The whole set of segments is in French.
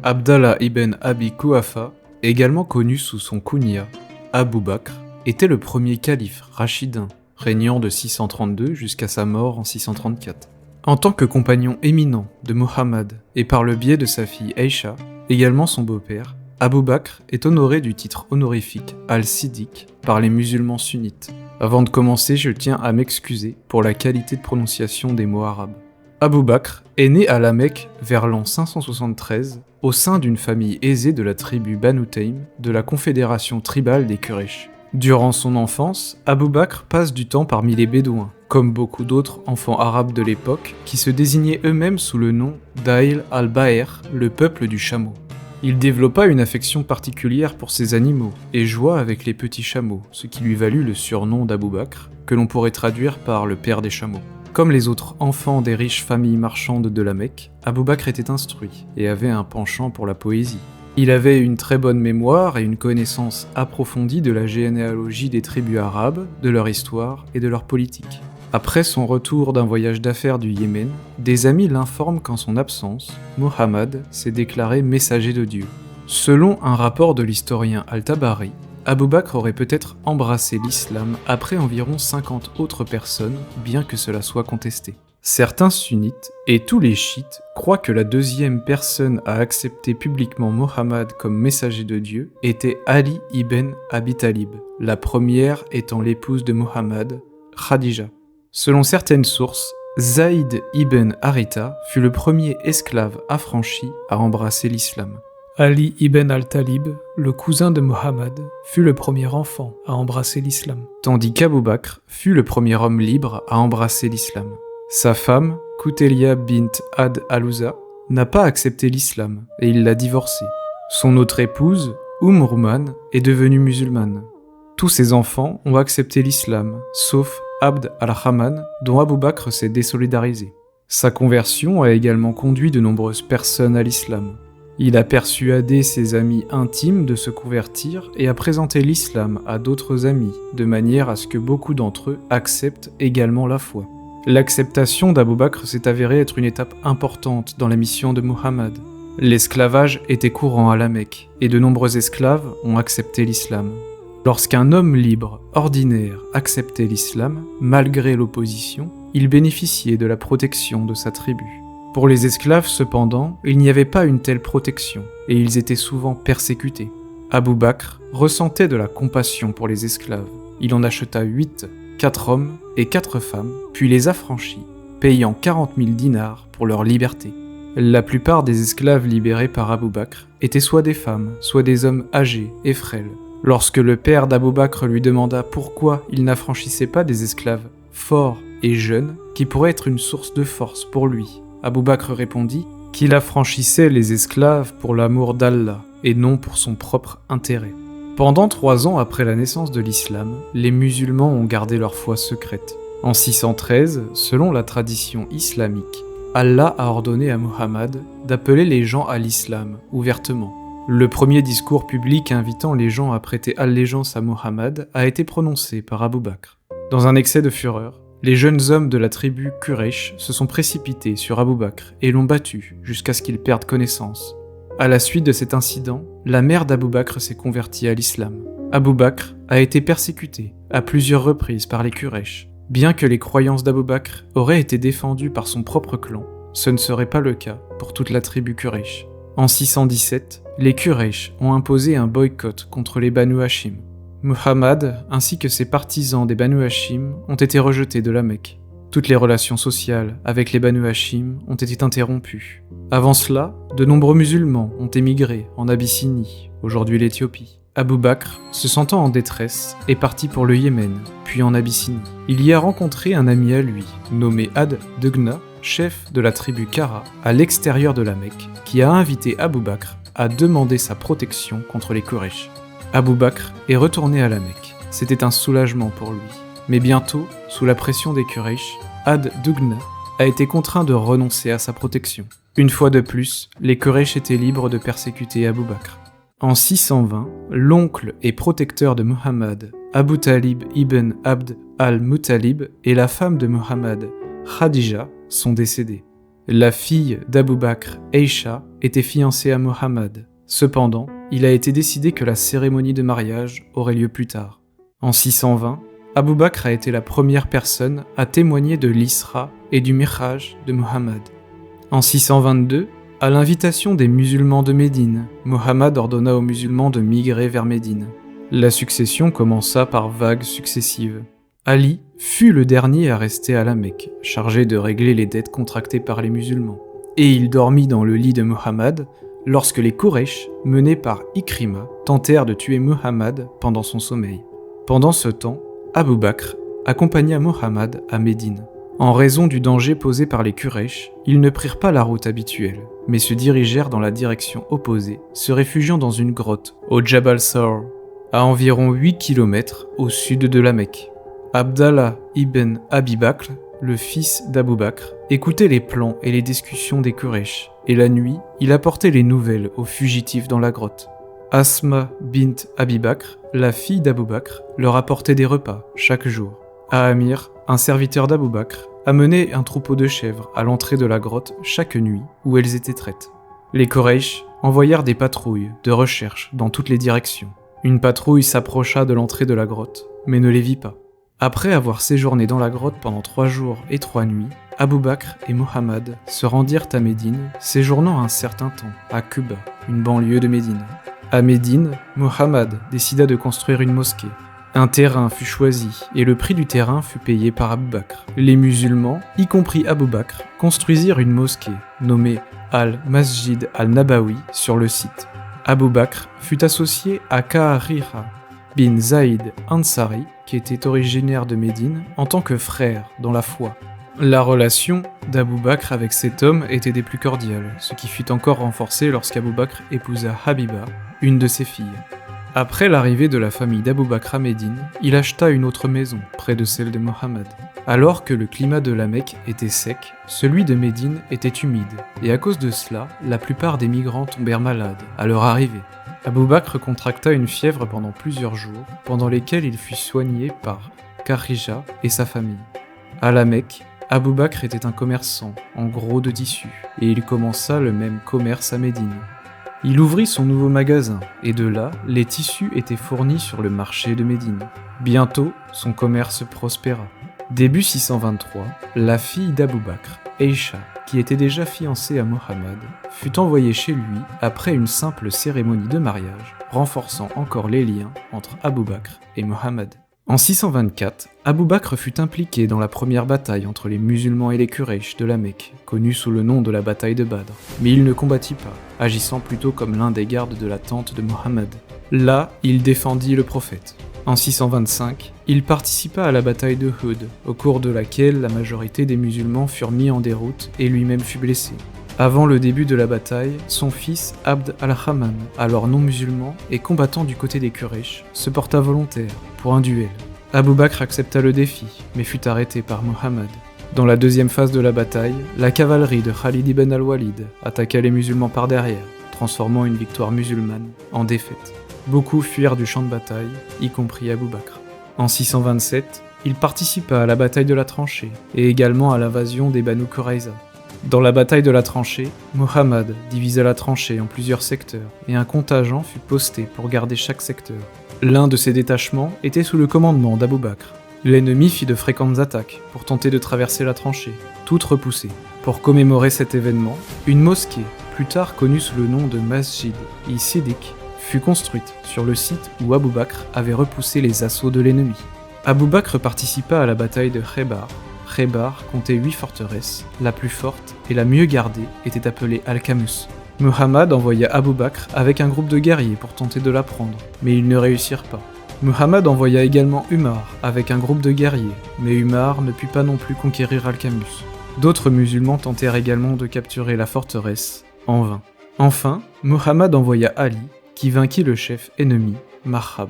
Abdallah ibn Abi Quhafa, également connu sous son kunya, Abu Bakr, était le premier calife rachidun, régnant de 632 jusqu'à sa mort en 634. En tant que compagnon éminent de Muhammad et par le biais de sa fille Aïcha, également son beau-père, Abu Bakr est honoré du titre honorifique Al-Siddiq par les musulmans sunnites. Avant de commencer, je tiens à m'excuser pour la qualité de prononciation des mots arabes. Abu Bakr est né à la Mecque vers l'an 573 au sein d'une famille aisée de la tribu Banu Taym de la confédération tribale des Quraysh. Durant son enfance, Abu Bakr passe du temps parmi les Bédouins, comme beaucoup d'autres enfants arabes de l'époque qui se désignaient eux-mêmes sous le nom d'Aïl al-Bahr, le peuple du chameau. Il développa une affection particulière pour ces animaux et joua avec les petits chameaux, ce qui lui valut le surnom d'Abu Bakr, que l'on pourrait traduire par le père des chameaux. Comme les autres enfants des riches familles marchandes de la Mecque, Abu Bakr était instruit et avait un penchant pour la poésie. Il avait une très bonne mémoire et une connaissance approfondie de la généalogie des tribus arabes, de leur histoire et de leur politique. Après son retour d'un voyage d'affaires du Yémen, des amis l'informent qu'en son absence, Muhammad s'est déclaré messager de Dieu. Selon un rapport de l'historien Al-Tabari, Abu Bakr aurait peut-être embrassé l'islam après environ 50 autres personnes, bien que cela soit contesté. Certains sunnites, et tous les chiites, croient que la deuxième personne à accepter publiquement Muhammad comme messager de Dieu était Ali ibn Abi Talib, la première étant l'épouse de Muhammad, Khadija. Selon certaines sources, Zaïd ibn Haritha fut le premier esclave affranchi à embrasser l'islam. Ali ibn al-Talib, le cousin de Muhammad, fut le premier enfant à embrasser l'islam, tandis qu'Abu Bakr fut le premier homme libre à embrasser l'islam. Sa femme, Koutelia bint Ad al-Uzza, n'a pas accepté l'islam et il l'a divorcée. Son autre épouse, Rumman, est devenue musulmane. Tous ses enfants ont accepté l'islam, sauf Abd al-Rahman, dont Abu Bakr s'est désolidarisé. Sa conversion a également conduit de nombreuses personnes à l'islam. Il a persuadé ses amis intimes de se convertir et a présenté l'islam à d'autres amis, de manière à ce que beaucoup d'entre eux acceptent également la foi. L'acceptation d'Abu Bakr s'est avérée être une étape importante dans la mission de Muhammad. L'esclavage était courant à la Mecque, et de nombreux esclaves ont accepté l'islam. Lorsqu'un homme libre, ordinaire, acceptait l'islam, malgré l'opposition, il bénéficiait de la protection de sa tribu. Pour les esclaves, cependant, il n'y avait pas une telle protection, et ils étaient souvent persécutés. Abu Bakr ressentait de la compassion pour les esclaves. Il en acheta 8, 4 hommes et 4 femmes, puis les affranchit, payant 40 000 dinars pour leur liberté. La plupart des esclaves libérés par Abu Bakr étaient soit des femmes, soit des hommes âgés et frêles. Lorsque le père d'Abu Bakr lui demanda pourquoi il n'affranchissait pas des esclaves forts et jeunes qui pourraient être une source de force pour lui, Abu Bakr répondit qu'il affranchissait les esclaves pour l'amour d'Allah et non pour son propre intérêt. Pendant 3 ans après la naissance de l'islam, les musulmans ont gardé leur foi secrète. En 613, selon la tradition islamique, Allah a ordonné à Muhammad d'appeler les gens à l'islam ouvertement. Le premier discours public invitant les gens à prêter allégeance à Muhammad a été prononcé par Abu Bakr. Dans un excès de fureur, les jeunes hommes de la tribu Quraysh se sont précipités sur Abu Bakr et l'ont battu jusqu'à ce qu'il perde connaissance. À la suite de cet incident, la mère d'Abu Bakr s'est convertie à l'islam. Abu Bakr a été persécuté à plusieurs reprises par les Quraysh. Bien que les croyances d'Abu Bakr auraient été défendues par son propre clan, ce ne serait pas le cas pour toute la tribu Quraysh. En 617, les Quraysh ont imposé un boycott contre les Banu Hashim. Muhammad ainsi que ses partisans des Banu Hashim ont été rejetés de la Mecque. Toutes les relations sociales avec les Banu Hashim ont été interrompues. Avant cela, de nombreux musulmans ont émigré en Abyssinie, aujourd'hui l'Éthiopie. Abu Bakr, se sentant en détresse, est parti pour le Yémen, puis en Abyssinie. Il y a rencontré un ami à lui, nommé Ad Dugna, chef de la tribu Kara, à l'extérieur de la Mecque, qui a invité Abu Bakr à demander sa protection contre les Quraysh. Abu Bakr est retourné à la Mecque. C'était un soulagement pour lui. Mais bientôt, sous la pression des Quraysh, Ad Dugna a été contraint de renoncer à sa protection. Une fois de plus, les Quraysh étaient libres de persécuter Abu Bakr. En 620, l'oncle et protecteur de Muhammad, Abu Talib ibn Abd al-Muttalib, et la femme de Muhammad, Khadija, sont décédés. La fille d'Abu Bakr, Aïcha, était fiancé à Muhammad. Cependant, il a été décidé que la cérémonie de mariage aurait lieu plus tard. En 620, Abu Bakr a été la première personne à témoigner de l'Isra et du Mi'raj de Muhammad. En 622, à l'invitation des musulmans de Médine, Muhammad ordonna aux musulmans de migrer vers Médine. La succession commença par vagues successives. Ali fut le dernier à rester à la Mecque, chargé de régler les dettes contractées par les musulmans. Et il dormit dans le lit de Muhammad lorsque les Quraysh, menés par Ikrima, tentèrent de tuer Muhammad pendant son sommeil. Pendant ce temps, Abu Bakr accompagna Muhammad à Médine. En raison du danger posé par les Quraysh, ils ne prirent pas la route habituelle, mais se dirigèrent dans la direction opposée, se réfugiant dans une grotte, au Jabal Thawr, à environ 8 km au sud de la Mecque. Abdallah ibn Abi Bakr, le fils d'Abu Bakr, écoutait les plans et les discussions des Quraysh, et la nuit, il apportait les nouvelles aux fugitifs dans la grotte. Asma bint Abi Bakr, la fille d'Abu Bakr, leur apportait des repas chaque jour. Amir, un serviteur d'Abu Bakr, amenait un troupeau de chèvres à l'entrée de la grotte chaque nuit où elles étaient traites. Les Quraysh envoyèrent des patrouilles de recherche dans toutes les directions. Une patrouille s'approcha de l'entrée de la grotte, mais ne les vit pas. Après avoir séjourné dans la grotte pendant 3 jours et 3 nuits, Abu Bakr et Muhammad se rendirent à Médine, séjournant un certain temps à Quba, une banlieue de Médine. À Médine, Muhammad décida de construire une mosquée. Un terrain fut choisi et le prix du terrain fut payé par Abu Bakr. Les musulmans, y compris Abu Bakr, construisirent une mosquée nommée Al-Masjid al-Nabawi sur le site. Abu Bakr fut associé à Kahira bin Zaïd Ansari, qui était originaire de Médine, en tant que frère dans la foi. La relation d'Abu Bakr avec cet homme était des plus cordiales, ce qui fut encore renforcé lorsqu'Abu Bakr épousa Habiba, une de ses filles. Après l'arrivée de la famille d'Abu Bakr à Médine, il acheta une autre maison, près de celle de Mohammed. Alors que le climat de la Mecque était sec, celui de Médine était humide, et à cause de cela, la plupart des migrants tombèrent malades à leur arrivée. Abu Bakr contracta une fièvre pendant plusieurs jours, pendant lesquels il fut soigné par Kharija et sa famille. À la Mecque, Abu Bakr était un commerçant, en gros de tissus, et il commença le même commerce à Médine. Il ouvrit son nouveau magasin, et de là, les tissus étaient fournis sur le marché de Médine. Bientôt, son commerce prospéra. Début 623, la fille d'Abu Bakr, Aïcha, qui était déjà fiancée à Muhammad, fut envoyée chez lui après une simple cérémonie de mariage, renforçant encore les liens entre Abu Bakr et Muhammad. En 624, Abu Bakr fut impliqué dans la première bataille entre les musulmans et les Quraysh de la Mecque, connue sous le nom de la bataille de Badr, mais il ne combattit pas, agissant plutôt comme l'un des gardes de la tente de Muhammad. Là, il défendit le prophète. En 625, il participa à la bataille de Uhud, au cours de laquelle la majorité des musulmans furent mis en déroute et lui-même fut blessé. Avant le début de la bataille, son fils Abd al-Rahman, alors non musulman et combattant du côté des Quraysh, se porta volontaire pour un duel. Abu Bakr accepta le défi, mais fut arrêté par Muhammad. Dans la deuxième phase de la bataille, la cavalerie de Khalid ibn al-Walid attaqua les musulmans par derrière, transformant une victoire musulmane en défaite. Beaucoup fuirent du champ de bataille, y compris Abu Bakr. En 627, il participa à la bataille de la tranchée, et également à l'invasion des Banu Qurayza. Dans la bataille de la tranchée, Muhammad divisa la tranchée en plusieurs secteurs, et un contingent fut posté pour garder chaque secteur. L'un de ces détachements était sous le commandement d'Abu Bakr. L'ennemi fit de fréquentes attaques pour tenter de traverser la tranchée, toutes repoussées. Pour commémorer cet événement, une mosquée, plus tard connue sous le nom de Masjid i-Siddiq, fut construite sur le site où Abu Bakr avait repoussé les assauts de l'ennemi. Abu Bakr participa à la bataille de Khaybar. Khaybar comptait 8 forteresses, la plus forte et la mieux gardée était appelée Al-Qamus. Muhammad envoya Abu Bakr avec un groupe de guerriers pour tenter de la prendre, mais ils ne réussirent pas. Muhammad envoya également Umar avec un groupe de guerriers, mais Umar ne put pas non plus conquérir Al-Qamus. D'autres musulmans tentèrent également de capturer la forteresse, en vain. Enfin, Muhammad envoya Ali, qui vainquit le chef ennemi, Marhab.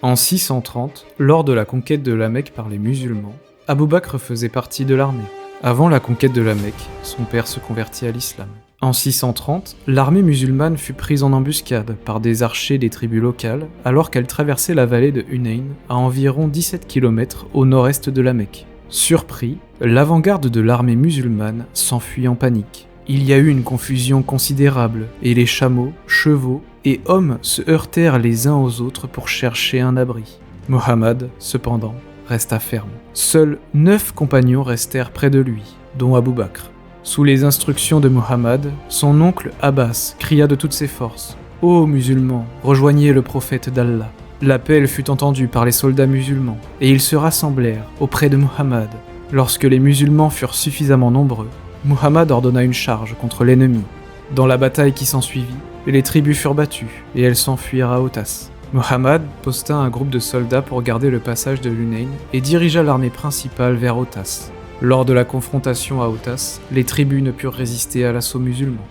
En 630, lors de la conquête de la Mecque par les musulmans, Abu Bakr faisait partie de l'armée. Avant la conquête de la Mecque, son père se convertit à l'islam. En 630, l'armée musulmane fut prise en embuscade par des archers des tribus locales alors qu'elle traversait la vallée de Hunayn à environ 17 km au nord-est de la Mecque. Surpris, l'avant-garde de l'armée musulmane s'enfuit en panique. Il y a eu une confusion considérable, et les chameaux, chevaux et hommes se heurtèrent les uns aux autres pour chercher un abri. Muhammad, cependant, resta ferme. Seuls 9 compagnons restèrent près de lui, dont Abu Bakr. Sous les instructions de Muhammad, son oncle Abbas cria de toutes ses forces « Ô musulmans, rejoignez le prophète d'Allah !» L'appel fut entendu par les soldats musulmans, et ils se rassemblèrent auprès de Muhammad. Lorsque les musulmans furent suffisamment nombreux, Muhammad ordonna une charge contre l'ennemi. Dans la bataille qui s'ensuivit, les tribus furent battues, et elles s'enfuirent à Autas. Muhammad posta un groupe de soldats pour garder le passage de l'Hunayn et dirigea l'armée principale vers Autas. Lors de la confrontation à Autas, les tribus ne purent résister à l'assaut musulman.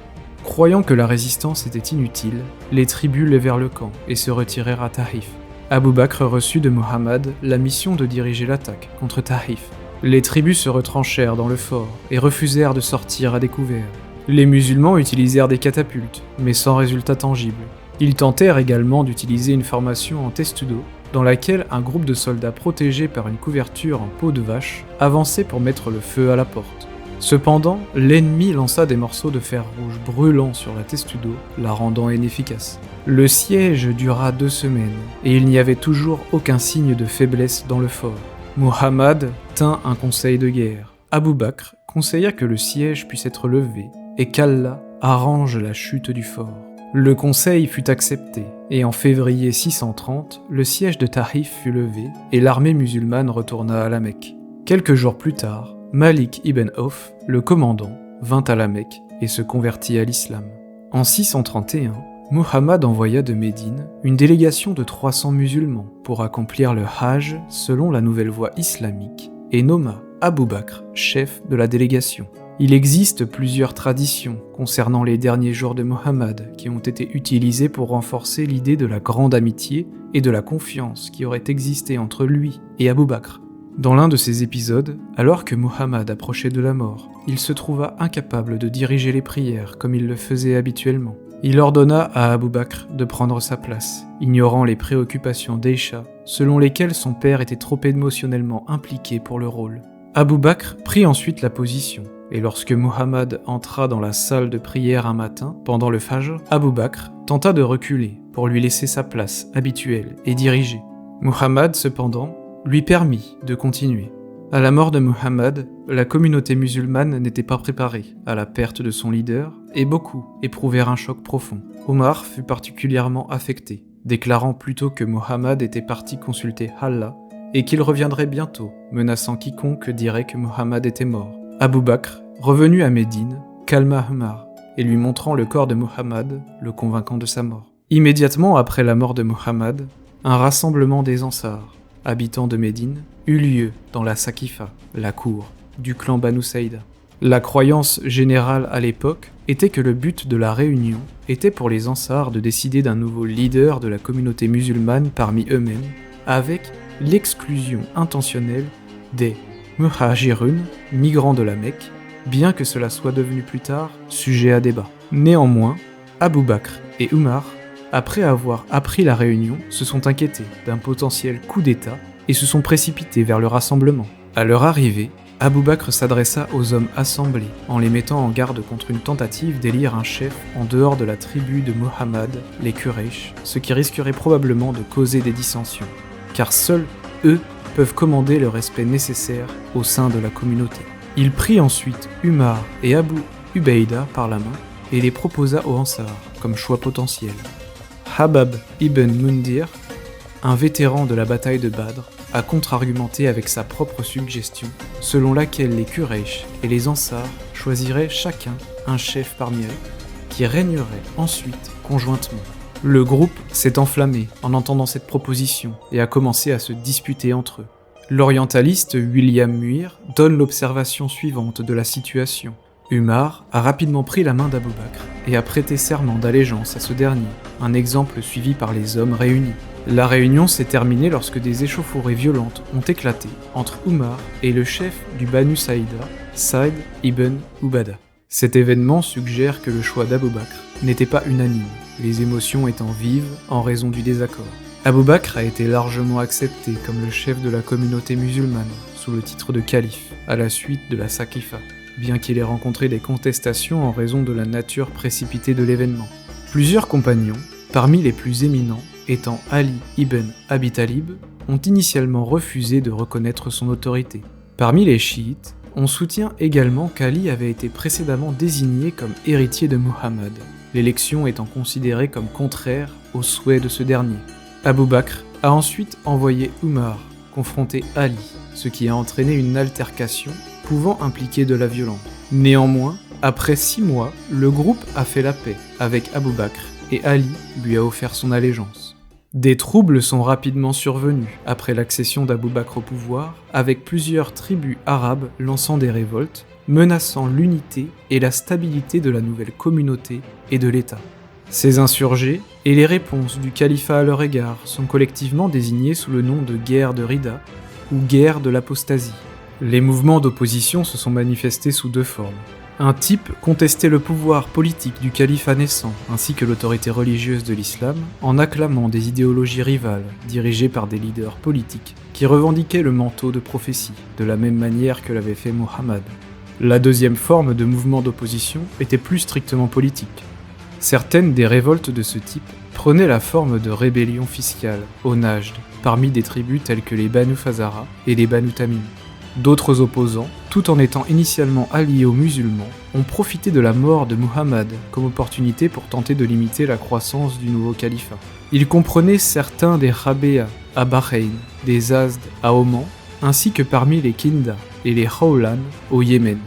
Croyant que la résistance était inutile, les tribus levèrent le camp et se retirèrent à Taïf. Abu Bakr reçut de Muhammad la mission de diriger l'attaque contre Taïf. Les tribus se retranchèrent dans le fort et refusèrent de sortir à découvert. Les musulmans utilisèrent des catapultes, mais sans résultat tangible. Ils tentèrent également d'utiliser une formation en test d'eau, dans laquelle un groupe de soldats protégés par une couverture en peau de vache avançait pour mettre le feu à la porte. Cependant, l'ennemi lança des morceaux de fer rouge brûlants sur la test d'eau, la rendant inefficace. Le siège dura 2 semaines, et il n'y avait toujours aucun signe de faiblesse dans le fort. Muhammad tint un conseil de guerre. Abu Bakr conseilla que le siège puisse être levé, et qu'Allah arrange la chute du fort. Le conseil fut accepté, et en février 630, le siège de Taïf fut levé, et l'armée musulmane retourna à la Mecque. Quelques jours plus tard, Malik ibn Auf, le commandant, vint à la Mecque et se convertit à l'islam. En 631, Muhammad envoya de Médine une délégation de 300 musulmans pour accomplir le Hajj selon la nouvelle voie islamique et nomma Abu Bakr chef de la délégation. Il existe plusieurs traditions concernant les derniers jours de Muhammad qui ont été utilisées pour renforcer l'idée de la grande amitié et de la confiance qui aurait existé entre lui et Abu Bakr. Dans l'un de ces épisodes, alors que Muhammad approchait de la mort, il se trouva incapable de diriger les prières comme il le faisait habituellement. Il ordonna à Abu Bakr de prendre sa place, ignorant les préoccupations d'Aïcha, selon lesquelles son père était trop émotionnellement impliqué pour le rôle. Abu Bakr prit ensuite la position, et lorsque Muhammad entra dans la salle de prière un matin, pendant le Fajr, Abu Bakr tenta de reculer pour lui laisser sa place habituelle et diriger. Muhammad, cependant, lui permit de continuer. À la mort de Muhammad, la communauté musulmane n'était pas préparée à la perte de son leader et beaucoup éprouvèrent un choc profond. Omar fut particulièrement affecté, déclarant plutôt que Muhammad était parti consulter Allah et qu'il reviendrait bientôt, menaçant quiconque dirait que Muhammad était mort. Abu Bakr, revenu à Médine, calma Omar et lui montrant le corps de Muhammad, le convainquant de sa mort. Immédiatement après la mort de Muhammad, un rassemblement des Ansars, habitants de Médine, eut lieu dans la Saqifa, la cour, du clan Banu Saïda. La croyance générale à l'époque était que le but de la réunion était pour les Ansars de décider d'un nouveau leader de la communauté musulmane parmi eux-mêmes, avec l'exclusion intentionnelle des Muhajirun, migrants de la Mecque, bien que cela soit devenu plus tard sujet à débat. Néanmoins, Abu Bakr et Umar, après avoir appris la réunion, se sont inquiétés d'un potentiel coup d'État et se sont précipités vers le rassemblement. À leur arrivée, Abu Bakr s'adressa aux hommes assemblés en les mettant en garde contre une tentative d'élire un chef en dehors de la tribu de Muhammad, les Quraysh, ce qui risquerait probablement de causer des dissensions, car seuls eux peuvent commander le respect nécessaire au sein de la communauté. Il prit ensuite Umar et Abu Ubaïda par la main et les proposa aux Ansar comme choix potentiel. Habab ibn Mundir, un vétéran de la bataille de Badr, a contre-argumenté avec sa propre suggestion, selon laquelle les Quraysh et les Ansar choisiraient chacun un chef parmi eux, qui régnerait ensuite conjointement. Le groupe s'est enflammé en entendant cette proposition et a commencé à se disputer entre eux. L'orientaliste William Muir donne l'observation suivante de la situation. Umar a rapidement pris la main d'Abu Bakr et a prêté serment d'allégeance à ce dernier, un exemple suivi par les hommes réunis. La réunion s'est terminée lorsque des échauffourées violentes ont éclaté entre Umar et le chef du Banu Saïda, Saïd ibn Ubada. Cet événement suggère que le choix d'Abu Bakr n'était pas unanime, les émotions étant vives en raison du désaccord. Abu Bakr a été largement accepté comme le chef de la communauté musulmane, sous le titre de calife, à la suite de la Saqifa. bien qu'il ait rencontré des contestations en raison de la nature précipitée de l'événement. Plusieurs compagnons, parmi les plus éminents étant Ali ibn Abi Talib, ont initialement refusé de reconnaître son autorité. Parmi les chiites, on soutient également qu'Ali avait été précédemment désigné comme héritier de Muhammad, l'élection étant considérée comme contraire aux souhaits de ce dernier. Abu Bakr a ensuite envoyé Umar confronter Ali, ce qui a entraîné une altercation pouvant impliquer de la violence. Néanmoins, après 6 mois, le groupe a fait la paix avec Abu Bakr et Ali lui a offert son allégeance. Des troubles sont rapidement survenus après l'accession d'Abu Bakr au pouvoir, avec plusieurs tribus arabes lançant des révoltes, menaçant l'unité et la stabilité de la nouvelle communauté et de l'État. Ces insurgés et les réponses du califat à leur égard sont collectivement désignés sous le nom de guerre de Rida ou guerre de l'apostasie. Les mouvements d'opposition se sont manifestés sous 2 formes. Un type contestait le pouvoir politique du califat naissant ainsi que l'autorité religieuse de l'islam en acclamant des idéologies rivales dirigées par des leaders politiques qui revendiquaient le manteau de prophétie de la même manière que l'avait fait Muhammad. La deuxième forme de mouvement d'opposition était plus strictement politique. Certaines des révoltes de ce type prenaient la forme de rébellions fiscales au Najd parmi des tribus telles que les Banu Fazara et les Banu Tamim. D'autres opposants, tout en étant initialement alliés aux musulmans, ont profité de la mort de Muhammad comme opportunité pour tenter de limiter la croissance du nouveau califat. Ils comprenaient certains des Rabéa à Bahreïn, des Azd à Oman, ainsi que parmi les Kinda et les Khawlan au Yémen.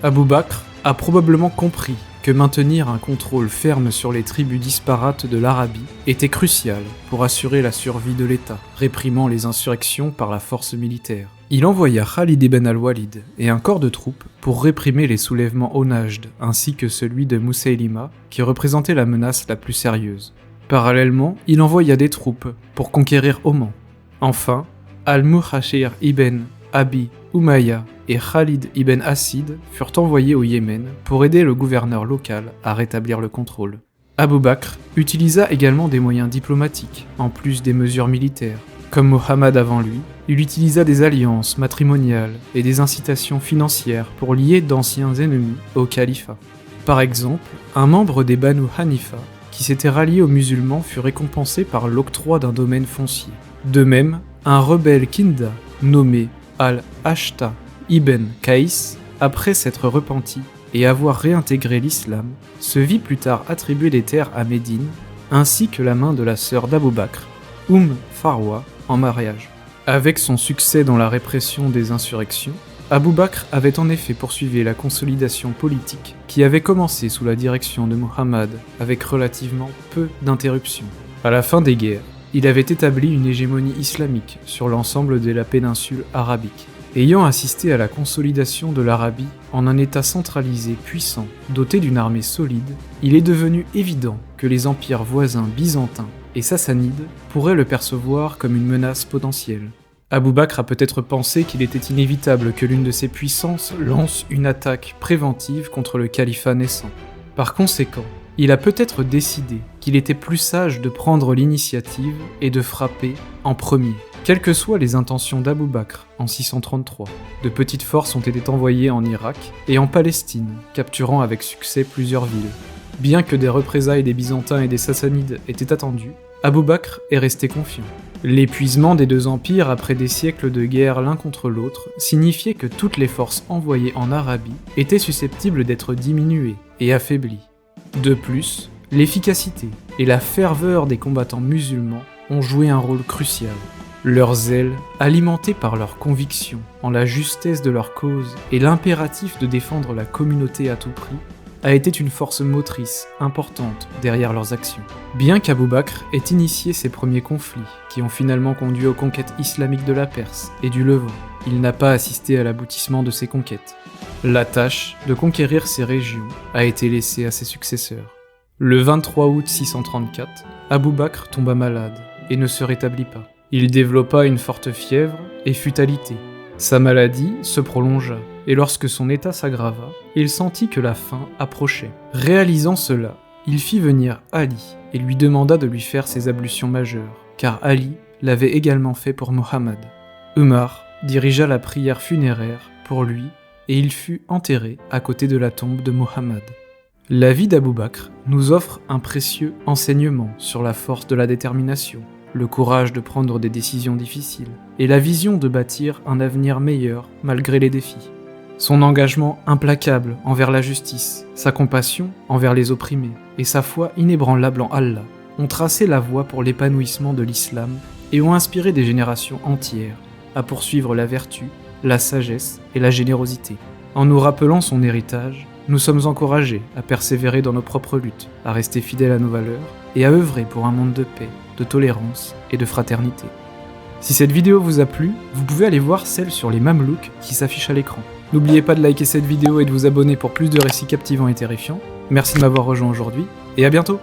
Abu Bakr a probablement compris que maintenir un contrôle ferme sur les tribus disparates de l'Arabie était crucial pour assurer la survie de l'État, réprimant les insurrections par la force militaire. Il envoya Khalid ibn al-Walid et un corps de troupes pour réprimer les soulèvements au Najd, ainsi que celui de Musaylima, qui représentait la menace la plus sérieuse. Parallèlement, il envoya des troupes pour conquérir Oman. Enfin, Al-Muhashir ibn Abi Umayya et Khalid ibn Asid furent envoyés au Yémen pour aider le gouverneur local à rétablir le contrôle. Abu Bakr utilisa également des moyens diplomatiques, en plus des mesures militaires. Comme Muhammad avant lui, il utilisa des alliances matrimoniales et des incitations financières pour lier d'anciens ennemis au califat. Par exemple, un membre des Banu Hanifa qui s'était rallié aux musulmans fut récompensé par l'octroi d'un domaine foncier. De même, un rebelle Kinda nommé Al-Ashta ibn Qaïs, après s'être repenti et avoir réintégré l'islam, se vit plus tard attribuer des terres à Médine, ainsi que la main de la sœur d'Abu Bakr, Farwa, en mariage. Avec son succès dans la répression des insurrections, Abu Bakr avait en effet poursuivi la consolidation politique qui avait commencé sous la direction de Muhammad avec relativement peu d'interruptions. À la fin des guerres, il avait établi une hégémonie islamique sur l'ensemble de la péninsule arabique. Ayant assisté à la consolidation de l'Arabie en un État centralisé puissant, doté d'une armée solide, il est devenu évident que les empires voisins byzantins et sassanides pourraient le percevoir comme une menace potentielle. Abu Bakr a peut-être pensé qu'il était inévitable que l'une de ces puissances lance une attaque préventive contre le califat naissant. Par conséquent, il a peut-être décidé qu'il était plus sage de prendre l'initiative et de frapper en premier. Quelles que soient les intentions d'Abu Bakr en 633, de petites forces ont été envoyées en Irak et en Palestine, capturant avec succès plusieurs villes. Bien que des représailles des Byzantins et des Sassanides étaient attendues, Abu Bakr est resté confiant. L'épuisement des 2 empires après des siècles de guerre l'un contre l'autre signifiait que toutes les forces envoyées en Arabie étaient susceptibles d'être diminuées et affaiblies. De plus, l'efficacité et la ferveur des combattants musulmans ont joué un rôle crucial. Leur zèle, alimenté par leur conviction en la justesse de leur cause et l'impératif de défendre la communauté à tout prix, a été une force motrice importante derrière leurs actions. Bien qu'Abu Bakr ait initié ses premiers conflits, qui ont finalement conduit aux conquêtes islamiques de la Perse et du Levant, il n'a pas assisté à l'aboutissement de ces conquêtes. La tâche de conquérir ces régions a été laissée à ses successeurs. Le 23 août 634, Abu Bakr tomba malade et ne se rétablit pas. Il développa une forte fièvre et fut alité. Sa maladie se prolongea, et lorsque son état s'aggrava, il sentit que la fin approchait. Réalisant cela, il fit venir Ali et lui demanda de lui faire ses ablutions majeures, car Ali l'avait également fait pour Muhammad. Umar dirigea la prière funéraire pour lui et il fut enterré à côté de la tombe de Mohammed. La vie d'Abou Bakr nous offre un précieux enseignement sur la force de la détermination, le courage de prendre des décisions difficiles et la vision de bâtir un avenir meilleur malgré les défis. Son engagement implacable envers la justice, sa compassion envers les opprimés et sa foi inébranlable en Allah ont tracé la voie pour l'épanouissement de l'islam et ont inspiré des générations entières à poursuivre la vertu, la sagesse et la générosité. En nous rappelant son héritage, nous sommes encouragés à persévérer dans nos propres luttes, à rester fidèles à nos valeurs et à œuvrer pour un monde de paix, de tolérance et de fraternité. Si cette vidéo vous a plu, vous pouvez aller voir celle sur les Mamelouks qui s'affiche à l'écran. N'oubliez pas de liker cette vidéo et de vous abonner pour plus de récits captivants et terrifiants. Merci de m'avoir rejoint aujourd'hui, et à bientôt!